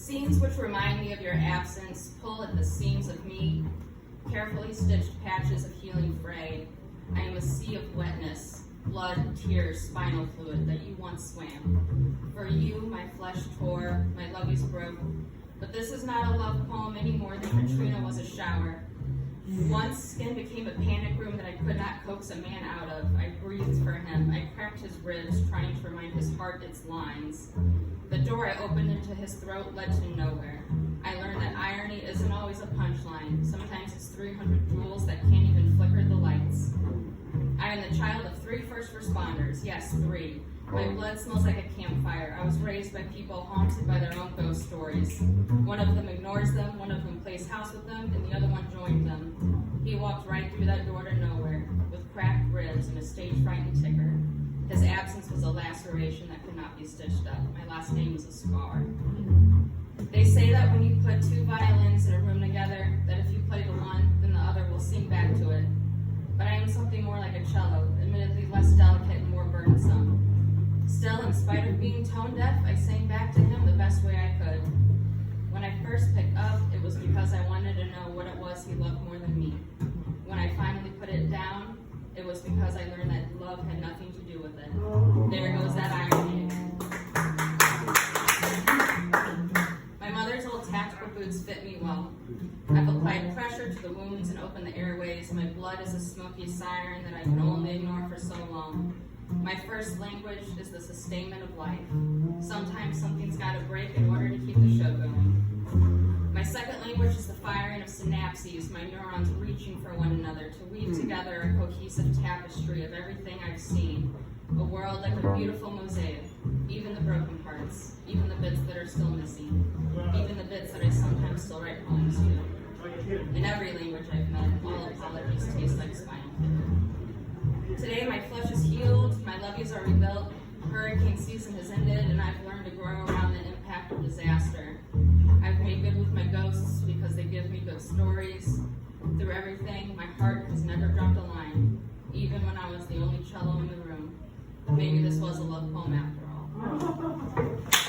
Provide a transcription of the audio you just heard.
Scenes which remind me of your absence pull at the seams of me, carefully stitched patches of healing fray. I am a sea of wetness, blood, tears, spinal fluid that you once swam. For you, my flesh tore, my loveys broke. But this is not a love poem any more than Katrina was a shower. Once skin became a panic room that I could not coax a man out of. I breathed for him. I cracked his ribs, trying to remind his heart its lines. The door I opened into his throat led to nowhere. I learned that irony isn't always a punchline. Sometimes it's 300 jewels that can't even flicker the lights. I am the child of 3 first responders. Yes, 3. My blood smells like a campfire. I was raised by people haunted by their own ghost stories. One of them ignores them, one of them plays house with them, and the other one joined them. He walked right through that door to nowhere, with cracked ribs and a stage-frightened ticker. His absence was a laceration that could not be stitched up. My last name is a scar. They say that when you put 2 violins in a room together, that if you play the one, then the other will sing back to it. But I am something more like a cello, admittedly less delicate and more burdensome. Still, in spite of being tone deaf, I sang back to him the best way I could. When I first picked up, it was because I wanted to know what it was he loved more than me. When I finally put it down, it was because I learned that love had nothing to do with it. There goes that irony again. My mother's old tactical boots fit me well. I've applied pressure to the wounds and opened the airways. My blood is a smoky siren that I can only ignore for so long. My first language is the sustainment of life. Sometimes something's got to break in order to keep the show going. My second language is the firing of synapses, my neurons reaching for one another to weave together a cohesive tapestry of everything I've seen. A world like a beautiful mosaic, even the broken parts, even the bits that are still missing, even the bits that I sometimes still write poems to. In every language I've met, all apologies taste like spinal fluid. Today my flesh is healed, my levees are rebuilt, hurricane season has ended, and I've learned to grow around the impact of disaster. I've made good with my ghosts because they give me good stories. Through everything, my heart has never dropped a line, even when I was the only cello in the room. Maybe this was a love poem after all.